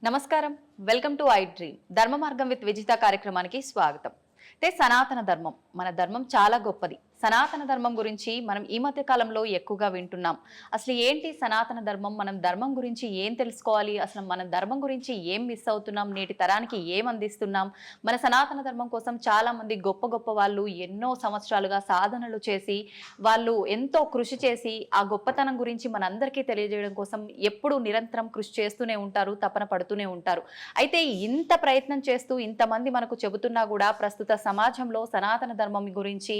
నమస్కారం. Welcome to I dream ధర్మ మార్గం విత్ విజిత కార్యక్రమానికి స్వాగతం. అంటే సనాతన ధర్మం మన ధర్మం చాలా గొప్పది. సనాతన ధర్మం గురించి మనం ఈ మధ్య కాలంలో ఎక్కువగా వింటున్నాం. అసలు ఏంటి సనాతన ధర్మం? మనం ధర్మం గురించి ఏం తెలుసుకోవాలి? అసలు మన ధర్మం గురించి ఏం మిస్ అవుతున్నాం? నేటి తరానికి ఏం అందిస్తున్నాం? మన సనాతన ధర్మం కోసం చాలా మంది గొప్ప గొప్ప వాళ్ళు ఎన్నో సంవత్సరాలుగా సాధనలు చేసి వాళ్ళు ఎంతో కృషి చేసి ఆ గొప్పతనం గురించి మనందరికీ తెలియజేయడం కోసం ఎప్పుడూ నిరంతరం కృషి చేస్తూనే ఉంటారు, తపన పడుతూనే ఉంటారు. అయితే ఇంత ప్రయత్నం చేస్తూ ఇంతమంది మనకు చెబుతున్నా కూడా ప్రస్తుత సమాజంలో సనాతన ధర్మం గురించి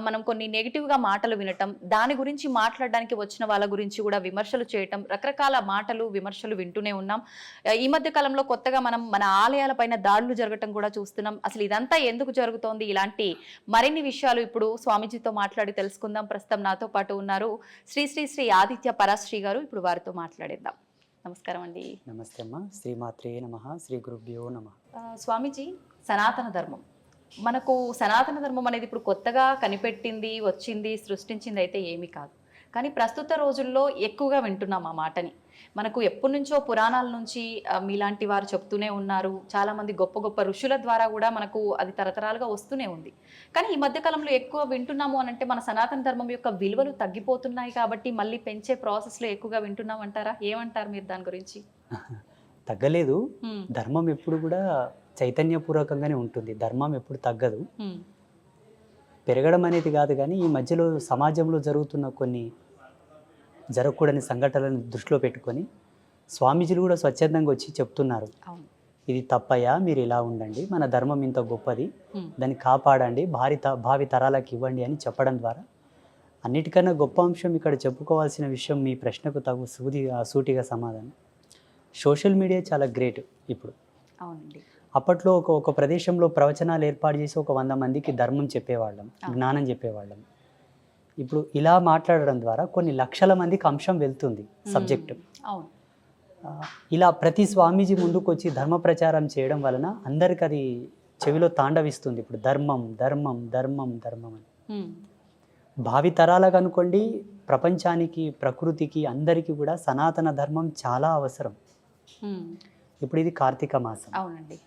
మనం కొన్ని నెగిటివ్ గా మాటలు వినటం, దాని గురించి మాట్లాడడానికి వచ్చిన వాళ్ళ గురించి కూడా విమర్శలు చేయటం, రకరకాల మాటలు విమర్శలు వింటూనే ఉన్నాం. ఈ మధ్య కాలంలో కొత్తగా మనం మన ఆలయాలపైన దాడులు జరగటం కూడా చూస్తున్నాం. అసలు ఇదంతా ఎందుకు జరుగుతోంది? ఇలాంటి మరిన్ని విషయాలు ఇప్పుడు స్వామీజీతో మాట్లాడి తెలుసుకుందాం. ప్రస్తుతం నాతో పాటు ఉన్నారు శ్రీ శ్రీ శ్రీ ఆదిత్య పరాశ్రీ గారు. ఇప్పుడు వారితో మాట్లాడేద్దాం. నమస్కారం అండి. నమస్తే అమ్మ. శ్రీమాత్రే నమః. శ్రీ గురుభ్యో నమః. స్వామీజీ, సనాతన ధర్మం మనకు సనాతన ధర్మం అనేది ఇప్పుడు కొత్తగా కనిపెట్టింది, వచ్చింది, సృష్టించింది అయితే ఏమీ కాదు. కానీ ప్రస్తుత రోజుల్లో ఎక్కువగా వింటున్నాం ఆ మాటని. మనకు ఎప్పటి నుంచో పురాణాల నుంచి మీలాంటి వారు చెప్తూనే ఉన్నారు. చాలామంది గొప్ప గొప్ప ఋషుల ద్వారా కూడా మనకు అది తరతరాలుగా వస్తూనే ఉంది. కానీ ఈ మధ్యకాలంలో ఎక్కువ వింటున్నాము అని అంటే మన సనాతన ధర్మం యొక్క విలువలు తగ్గిపోతున్నాయి కాబట్టి మళ్ళీ పెంచే ప్రాసెస్లో ఎక్కువగా వింటున్నాం అంటారా? ఏమంటారు మీరు దాని గురించి? తగ్గలేదు. ధర్మం ఎప్పుడు కూడా చైతన్యపూర్వకంగానే ఉంటుంది. ధర్మం ఎప్పుడు తగ్గదు. పెరగడం అనేది కాదు, కానీ ఈ మధ్యలో సమాజంలో జరుగుతున్న కొన్ని జరగకూడని సంఘటనలను దృష్టిలో పెట్టుకొని స్వామీజీలు కూడా స్వచ్ఛందంగా వచ్చి చెప్తున్నారు, ఇది తప్పయ్యా, మీరు ఇలా ఉండండి, మన ధర్మం ఇంత గొప్పది, దాన్ని కాపాడండి, భావి తరాలకు ఇవ్వండి అని చెప్పడం ద్వారా అన్నిటికన్నా గొప్ప అంశం ఇక్కడ చెప్పుకోవాల్సిన విషయం, మీ ప్రశ్నకు తగు సూటిగా సమాధానం, సోషల్ మీడియా చాలా గ్రేట్ ఇప్పుడు. అవునండి. అప్పట్లో ఒక ప్రదేశంలో ప్రవచనాలు ఏర్పాటు చేసి 100 మందికి ధర్మం చెప్పేవాళ్ళం, జ్ఞానం చెప్పేవాళ్ళం. ఇప్పుడు ఇలా మాట్లాడడం ద్వారా కొన్ని లక్షల మందికి అంశం వెళ్తుంది, సబ్జెక్టు. ఇలా ప్రతి స్వామీజీ ముందుకు వచ్చి ధర్మ ప్రచారం చేయడం వలన అందరికి అది చెవిలో తాండవిస్తుంది. ఇప్పుడు ధర్మం ధర్మం ధర్మం ధర్మం అని భావి తరాలకు అనుకోండి, ప్రపంచానికి, ప్రకృతికి, అందరికీ కూడా సనాతన ధర్మం చాలా అవసరం. ఇప్పుడు ఇది కార్తీక మాసం. అవునండి.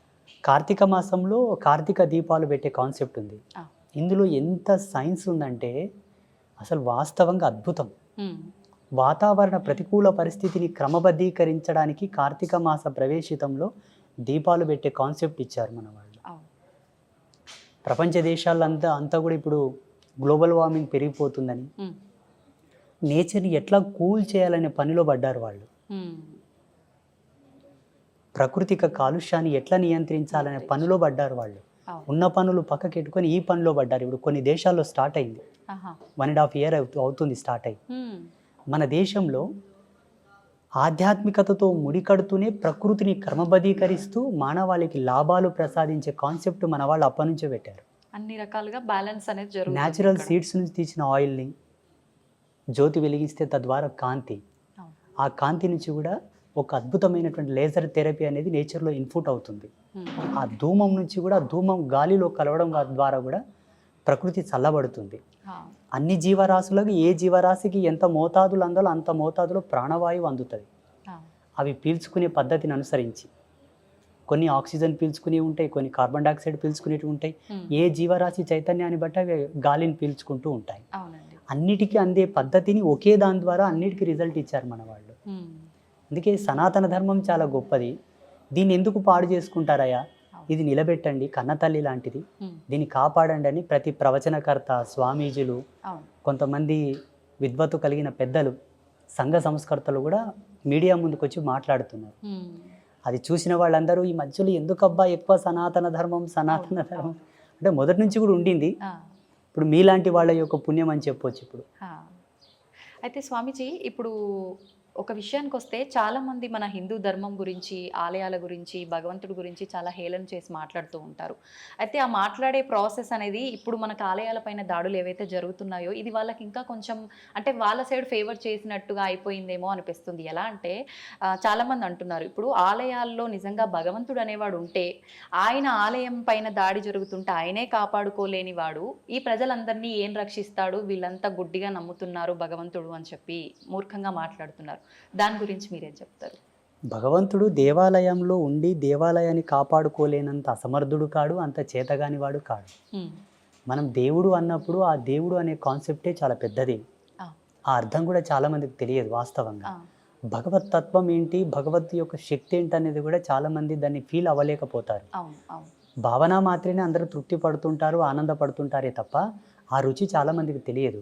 కార్తీక మాసంలో కార్తీక దీపాలు పెట్టే కాన్సెప్ట్ ఉంది. ఇందులో ఎంత సైన్స్ ఉందంటే అసలు వాస్తవంగా అద్భుతం. వాతావరణ ప్రతికూల పరిస్థితిని క్రమబద్ధీకరించడానికి కార్తీక మాస ప్రవేశితంలో దీపాలు పెట్టే కాన్సెప్ట్ ఇచ్చారు మన వాళ్ళు. ప్రపంచ దేశాలంతా కూడా ఇప్పుడు గ్లోబల్ వార్మింగ్ పెరిగిపోతుందని, నేచర్ని ఎట్లా కూల్ చేయాలనే పనిలో పడ్డారు వాళ్ళు. ప్రకృతిక కాలుష్యాన్ని ఎట్లా నియంత్రించాలనే పనిలో పడ్డారు వాళ్ళు. ఉన్న పనులు పక్కకెట్టుకొని ఈ పనిలో పడ్డారు. ఇప్పుడు కొన్ని దేశాల్లో స్టార్ట్ అయింది, 1.5 year అవుతుంది స్టార్ట్ అయ్యి. మన దేశంలో ఆధ్యాత్మికతతో ముడికడుతూనే ప్రకృతిని క్రమబద్ధీకరిస్తూ మానవాళికి లాభాలు ప్రసాదించే కాన్సెప్ట్ మన వాళ్ళు అప్పటి నుంచే పెట్టారు. అన్ని రకాలుగా బ్యాలెన్స్ అనేది జరుగుతుంది. న్యాచురల్ సీడ్స్ నుంచి తీసిన ఆయిల్ని జ్యోతి వెలిగిస్తే తద్వారా కాంతి, ఆ కాంతి నుంచి కూడా ఒక అద్భుతమైనటువంటి లేజర్ థెరపీ అనేది నేచర్లో ఇన్పుట్ అవుతుంది. ఆ ధూమం నుంచి కూడా, ధూమం గాలిలో కలవడం ద్వారా కూడా ప్రకృతి చల్లబడుతుంది. అన్ని జీవరాశులకు, ఏ జీవరాశికి ఎంత మోతాదులు అందాలో అంత మోతాదులో ప్రాణవాయువు అందుతుంది. అవి పీల్చుకునే పద్ధతిని అనుసరించి కొన్ని ఆక్సిజన్ పీల్చుకునే ఉంటాయి, కొన్ని కార్బన్ డైఆక్సైడ్ పీల్చుకునేవి ఉంటాయి. ఏ జీవరాశి చైతన్యాన్ని బట్టి అవి గాలిని పీల్చుకుంటూ ఉంటాయి. అన్నిటికీ అందే పద్ధతిని ఒకే దాని ద్వారా అన్నిటికీ రిజల్ట్ ఇచ్చారు మన వాళ్ళు. అందుకే సనాతన ధర్మం చాలా గొప్పది. దీన్ని ఎందుకు పాడు చేసుకుంటారయ్యా, ఇది నిలబెట్టండి, కన్నతల్లి లాంటిది, దీన్ని కాపాడండి అని ప్రతి ప్రవచనకర్త, స్వామీజీలు, కొంతమంది విద్వత్తు కలిగిన పెద్దలు, సంఘ సంస్కర్తలు కూడా మీడియా ముందుకు వచ్చి మాట్లాడుతున్నారు. అది చూసిన వాళ్ళందరూ ఈ మధ్యలో ఎందుకబ్బా ఎక్కువ సనాతన ధర్మం అంటే మొదటి నుంచి కూడా ఉండింది. ఇప్పుడు మీలాంటి వాళ్ళ యొక్క పుణ్యం అని చెప్పొచ్చు. ఇప్పుడు అయితే స్వామీజీ, ఇప్పుడు ఒక విషయానికి వస్తే చాలామంది మన హిందూ ధర్మం గురించి, ఆలయాల గురించి, భగవంతుడి గురించి చాలా హేళన చేసి మాట్లాడుతూ ఉంటారు. అయితే ఆ మాట్లాడే ప్రాసెస్ అనేది ఇప్పుడు మనకు ఆలయాలపైన దాడులు ఏవైతే జరుగుతున్నాయో ఇది వాళ్ళకి ఇంకా కొంచెం అంటే వాళ్ళ సైడ్ ఫేవర్ చేసినట్టుగా అయిపోయిందేమో అనిపిస్తుంది. ఎలా అంటే చాలామంది అంటున్నారు, ఇప్పుడు ఆలయాల్లో నిజంగా భగవంతుడు అనేవాడు ఉంటే, ఆయన ఆలయం పైన దాడి జరుగుతుంటే ఆయనే కాపాడుకోలేని వాడు ఈ ప్రజలందరినీ ఏం రక్షిస్తాడు, వీళ్ళంతా గుడ్డిగా నమ్ముతున్నారు భగవంతుడు అని చెప్పి మూర్ఖంగా మాట్లాడుతున్నారు. దాని గురించి మీరేం చెప్తారు? భగవంతుడు దేవాలయంలో ఉండి దేవాలయాన్ని కాపాడుకోలేనంత అసమర్థుడు కాడు, అంత చేతగాని వాడు కాడు. మనం దేవుడు అన్నప్పుడు ఆ దేవుడు అనే కాన్సెప్టే చాలా పెద్దది. ఆ అర్థం కూడా చాలా మందికి తెలియదు వాస్తవంగా. భగవత్ తత్వం ఏంటి, భగవత్ యొక్క శక్తి ఏంటి అనేది కూడా చాలా మంది దాన్ని ఫీల్ అవ్వలేకపోతారు. భావన మాత్రమే అందరూ తృప్తి పడుతుంటారు, ఆనందపడుతుంటారే తప్ప ఆ రుచి చాలా మందికి తెలియదు.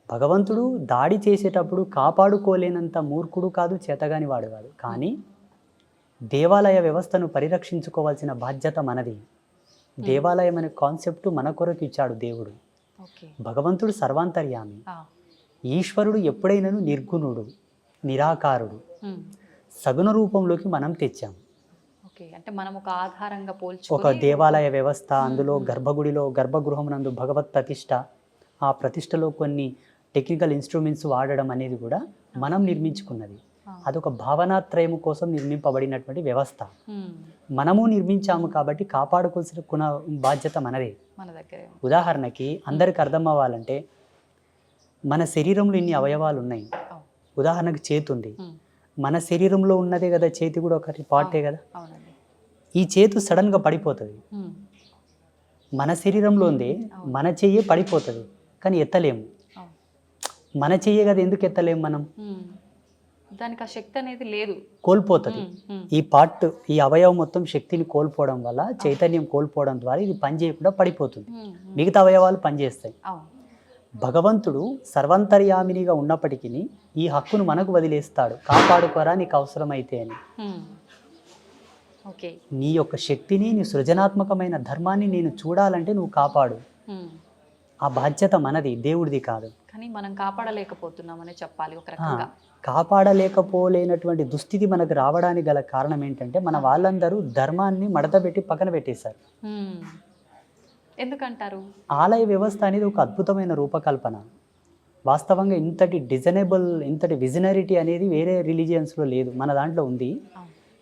భగవంతుడు దాడి చేసేటప్పుడు కాపాడుకోలేనంత మూర్ఖుడు కాదు, చేతగాని వాడు కాదు. కానీ దేవాలయ వ్యవస్థను పరిరక్షించుకోవాల్సిన బాధ్యత మనది. దేవాలయం అనే కాన్సెప్ట్ మన కొరకు ఇచ్చాడు దేవుడు. భగవంతుడు సర్వాంతర్యామి. ఈశ్వరుడు ఎప్పుడైనాను నిర్గుణుడు, నిరాకారుడు. సగుణ రూపంలోకి మనం తెచ్చాం. అంటే మనం ఒక ఆధారంగా ఒక దేవాలయ వ్యవస్థ, అందులో గర్భగృహమునందు భగవత్ ప్రతిష్ట, ఆ ప్రతిష్టలో కొన్ని టెక్నికల్ ఇన్స్ట్రుమెంట్స్ వాడడం అనేది కూడా మనం నిర్మించుకున్నది. అదొక భావనాత్రయము కోసం నిర్మింపబడినటువంటి వ్యవస్థ. మనము నిర్మించాము కాబట్టి కాపాడుకోవాల్సిన బాధ్యత మనదే. ఉదాహరణకి అందరికి అర్థం అవ్వాలంటే, మన శరీరంలో ఇన్ని అవయవాలు ఉన్నాయి. ఉదాహరణకి చేతి ఉంది, మన శరీరంలో ఉన్నదే కదా చేతి కూడా ఒకటి పార్టే కదా. ఈ చేతు సడన్గా పడిపోతుంది, మన శరీరంలో ఉంది, మన చెయ్యి పడిపోతుంది, కానీ ఎత్తలేము. మన చెయ్యే కదా, ఎందుకు ఎత్తలేము మనం? దానికి ఆ శక్తి అనేది లేదు, కోల్పోతుంది. ఈ పార్ట్, ఈ అవయవం మొత్తం శక్తిని కోల్పోవడం వల్ల, చైతన్యం కోల్పోవడం ద్వారా ఇది పని చేయకుండా పడిపోతుంది. మిగతా అవయవాలు పనిచేస్తాయి. భగవంతుడు సర్వంతర్యామినిగా ఉన్నప్పటికీ ఈ హక్కును మనకు వదిలేస్తాడు, కాపాడుకోరా నీకు అవసరమైతే అని. నీ యొక్క శక్తిని, నీ సృజనాత్మకమైన ధర్మాన్ని నేను చూడాలంటే నువ్వు కాపాడు. ఆ బాధ్యత మనది, దేవుడిది కాదు. కానీ మనం కాపాడలేకపోతున్నామని చెప్పాలి ఒక రకంగా. కాపాడలేకపోలేనటువంటి దుస్థితి మనకు రావడానికి గల కారణం ఏంటంటే, మన వాళ్ళందరూ ధర్మాన్ని మడతపెట్టి పక్కన పెట్టేశారు. ఎందుకంటారు? ఆలయ వ్యవస్థ అనేది ఒక అద్భుతమైన రూపకల్పన. వాస్తవంగా ఇంతటి డిజైనబుల్, ఇంతటి విజనరిటీ అనేది వేరే రిలీజియన్స్లో లేదు, మన దాంట్లో ఉంది.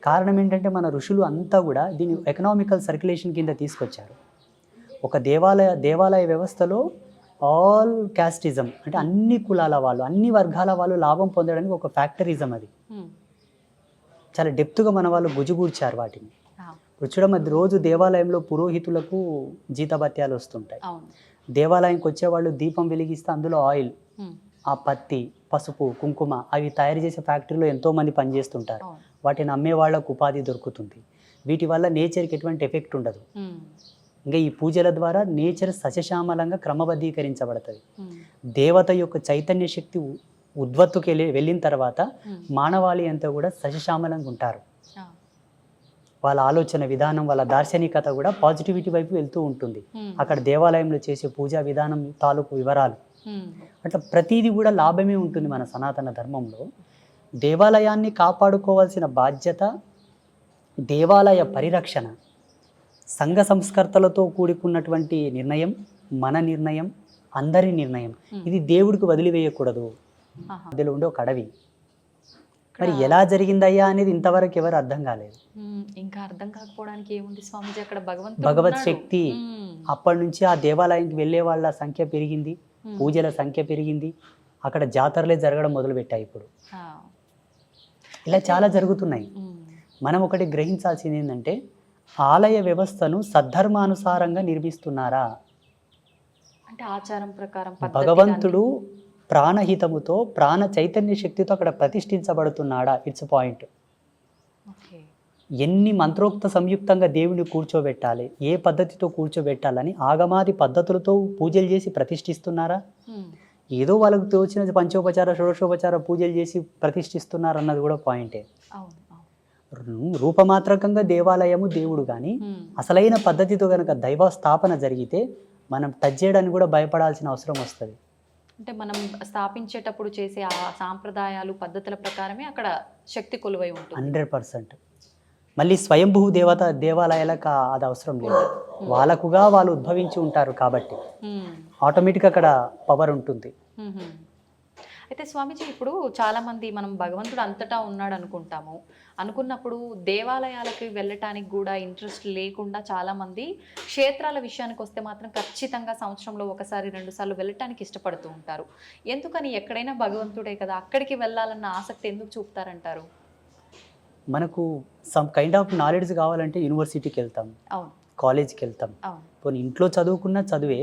కారణం ఏంటంటే, మన ఋషులు అంతా కూడా దీన్ని ఎకనామికల్ సర్క్యులేషన్ కింద తీసుకొచ్చారు. ఒక దేవాలయ వ్యవస్థలో ఆల్ క్యాస్టిజం, అంటే అన్ని కులాల వాళ్ళు, అన్ని వర్గాల వాళ్ళు లాభం పొందడానికి ఒక ఫ్యాక్టరిజం. అది చాలా డెప్త్గా మన వాళ్ళు గుజుగూర్చారు వాటిని. ఇప్పుడు చూడమది, రోజు దేవాలయంలో పురోహితులకు జీతభత్యాలు వస్తుంటాయి. దేవాలయంకి వచ్చేవాళ్ళు దీపం వెలిగిస్తే అందులో ఆయిల్, ఆ పత్తి, పసుపు, కుంకుమ అవి తయారు చేసే ఫ్యాక్టరీలో ఎంతోమంది పనిచేస్తుంటారు. వాటిని అమ్మే వాళ్ళకు ఉపాధి దొరుకుతుంది. వీటి వల్ల నేచర్కి ఎటువంటి ఎఫెక్ట్ ఉండదు. ఇంకా ఈ పూజల ద్వారా నేచర్ సస్యశ్యామలంగా క్రమబద్ధీకరించబడుతుంది. దేవత యొక్క చైతన్య శక్తి ఉద్వత్తుకి వెళ్ళిన తర్వాత మానవాళి అంతా కూడా సస్యశ్యామలంగా ఉంటారు. వాళ్ళ ఆలోచన విధానం, వాళ్ళ దార్శనికత కూడా పాజిటివిటీ వైపు వెళ్తూ ఉంటుంది. అక్కడ దేవాలయంలో చేసే పూజా విధానం తాలూకు వివరాలు, అట్లా ప్రతిదీ కూడా లాభమే ఉంటుంది. మన సనాతన ధర్మంలో దేవాలయాన్ని కాపాడుకోవాల్సిన బాధ్యత, దేవాలయ పరిరక్షణ, సంఘ సంస్కర్తలతో కూడుకున్నటువంటి నిర్ణయం, మన నిర్ణయం, అందరి నిర్ణయం. ఇది దేవుడికి వదిలివేయకూడదు. అందులో ఉండే ఒక అడవి. మరి ఎలా జరిగిందయ్యా అనేది ఇంతవరకు ఎవరు అర్థం కాలేదు. ఇంకా అర్థం కాకపోవడానికి ఏముంది స్వామిజీ, అక్కడ భగవత్ శక్తి. అప్పటి నుంచి ఆ దేవాలయానికి వెళ్ళే వాళ్ళ సంఖ్య పెరిగింది, పూజల సంఖ్య పెరిగింది, అక్కడ జాతరలే జరగడం మొదలుపెట్టాయి. ఇప్పుడు ఇలా చాలా జరుగుతున్నాయి. మనం ఒకటి గ్రహించాల్సింది ఏంటంటే, ఆలయ వ్యవస్థను సద్ధర్మానుసారంగా నిర్మిస్తున్నారా? అంటే ఆచారం ప్రకారం భగవంతుడు ప్రాణహితముతో, ప్రాణ చైతన్య శక్తితో అక్కడ ప్రతిష్ఠించబడుతున్నాడా? It's point. ఎన్ని మంత్రోక్త సంయుక్తంగా దేవుని కూర్చోబెట్టాలి, ఏ పద్ధతితో కూర్చోబెట్టాలని ఆగమాది పద్ధతులతో పూజలు చేసి ప్రతిష్ఠిస్తున్నారా? ఏదో వాళ్ళకు తోచిన పంచోపచార, షోడశోపచార పూజలు చేసి ప్రతిష్ఠిస్తున్నారు అన్నది కూడా పాయింటే. రూపమాత్రకంగా దేవాలయము దేవుడు, కానీ అసలైన పద్ధతితో కనుక దైవ స్థాపన జరిగితే మనం టచ్ చేయడానికి కూడా భయపడాల్సిన అవసరం వస్తుంది. అంటే మనం స్థాపించేటప్పుడు చేసే ఆ సాంప్రదాయాలు, పద్ధతుల ప్రకారమే అక్కడ శక్తి కొలువై ఉంటుంది. 100%. మళ్ళీ స్వయంభూ దేవాలయాలకు అది అవసరం లేదు. వాళ్ళకుగా వాళ్ళు ఉద్భవించి ఉంటారు కాబట్టి ఆటోమేటిక్గా అక్కడ పవర్ ఉంటుంది. అయితే స్వామీజీ, ఇప్పుడు చాలామంది మనం భగవంతుడు అంతటా ఉన్నాడు అనుకున్నప్పుడు దేవాలయాలకి వెళ్ళటానికి కూడా ఇంట్రెస్ట్ లేకుండా చాలామంది క్షేత్రాల విషయానికి వస్తే మాత్రం ఖచ్చితంగా సంవత్సరంలో 1-2 సార్లు వెళ్ళటానికి ఇష్టపడుతూ ఉంటారు. ఎందుకని? ఎక్కడైనా భగవంతుడే కదా, అక్కడికి వెళ్ళాలన్న ఆసక్తి ఎందుకు చూపుతారంటారు? మనకు సమ్ కైండ్ ఆఫ్ నాలెడ్జ్ కావాలంటే యూనివర్సిటీకి వెళ్తాం, అవును కాలేజ్కి వెళ్తాం. అవును పోనీ ఇంట్లో చదువుకున్న చదువే,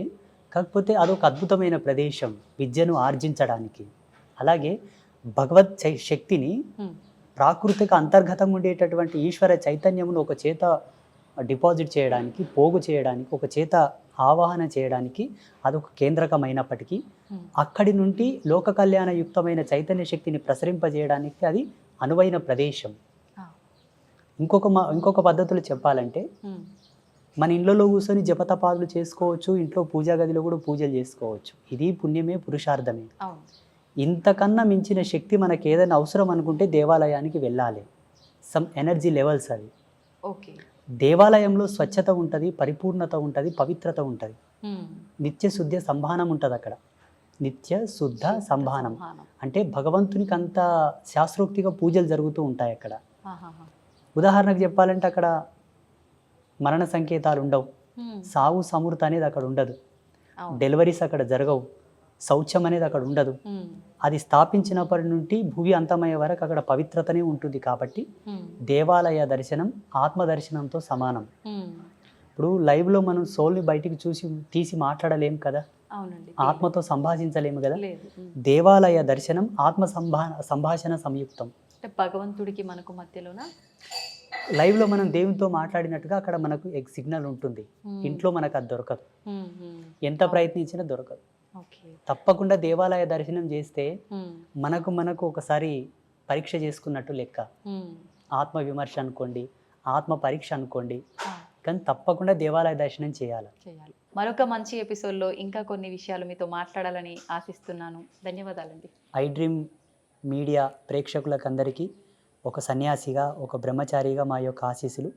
కాకపోతే అదొక అద్భుతమైన ప్రదేశం విద్యను ఆర్జించడానికి. అలాగే భగవత్ శక్తిని, ఉమ్, ప్రాకృతిక అంతర్గతంగా ఉండేటటువంటి ఈశ్వర చైతన్యమును ఒక చేత డిపాజిట్ చేయడానికి, పోగు చేయడానికి, ఒక చేత ఆవాహన చేయడానికి అదొక కేంద్రకమైనప్పటికీ ఉమ్, అక్కడి నుండి లోక కళ్యాణయుక్తమైన చైతన్య శక్తిని ప్రసరింపజేయడానికి అది అనువైన ప్రదేశం. ఆ, ఇంకొక పద్ధతిలో చెప్పాలంటే, ఉమ్, మన ఇళ్ళలో కూర్చొని జపతపాదులు చేసుకోవచ్చు, ఇంట్లో పూజా గదిలో కూడా పూజలు చేసుకోవచ్చు. ఇది పుణ్యమే, పురుషార్థమే. అవును ఇంతకన్నా మించిన శక్తి మనకి ఏదైనా అవసరం అనుకుంటే దేవాలయానికి వెళ్ళాలి. సమ్ ఎనర్జీ లెవెల్స్ అవి. ఓకే దేవాలయంలో స్వచ్ఛత ఉంటుంది, పరిపూర్ణత ఉంటుంది, పవిత్రత ఉంటుంది, ఉమ్, నిత్య శుద్ధ సంభానం ఉంటుంది అక్కడ. నిత్య శుద్ధ సంభానం సంభానం. అంటే భగవంతునికి అంత శాస్త్రోక్తిగా పూజలు జరుగుతూ ఉంటాయి అక్కడ. ఆహాహా. ఉదాహరణకు చెప్పాలంటే అక్కడ మరణ సంకేతాలు ఉండవు, ఉమ్, సావు సమృత అనేది అక్కడ ఉండదు, అవును డెలివరీస్ అక్కడ జరగవు, శౌచం అనేది అక్కడ ఉండదు. ఉమ్, అది స్థాపించినప్పటి నుండి భూమి అంతమయ్యే వరకు అక్కడ పవిత్రతనే ఉంటుంది. కాబట్టి ఉమ్, దేవాలయ దర్శనం ఆత్మ దర్శనంతో సమానం. ఉమ్, ఇప్పుడు లైవ్లో మనం సోల్ని బయటికి తీసి మాట్లాడలేం కదా, అవునండి ఆత్మతో సంభాషించలేము కదా. లేదు ఉమ్. దేవాలయ దర్శనం ఆత్మ సంభాషణ సంయుక్తం. అంటే భగవంతుడికి మనకు మధ్యలోన లైవ్లో మనం దేవునితో మాట్లాడినట్టుగా అక్కడ మనకు సిగ్నల్ ఉంటుంది. ఇంట్లో మనకు అది దొరకదు, ఉమ్, ఉమ్, ఎంత ప్రయత్నించినా దొరకదు. ఓకే తప్పకుండా దేవాలయ దర్శనం చేస్తే ఉమ్, మనకు ఒకసారి పరీక్ష చేసుకున్నట్టు లెక్క. ఉమ్, ఆత్మ విమర్శ అనుకోండి, ఆత్మ పరీక్ష అనుకోండి, ఆ, కానీ తప్పకుండా దేవాలయ దర్శనం చేయాలి. చేయాలి. మరొక మంచి ఎపిసోడ్లో ఇంకా కొన్ని విషయాలు మీతో మాట్లాడాలని ఆశిస్తున్నాను. ధన్యవాదాలండి. ఐ డ్రీమ్ మీడియా ప్రేక్షకులకందరికీ ఒక సన్యాసిగా, ఒక బ్రహ్మచారిగా మా యొక్క ఆశీస్సులు.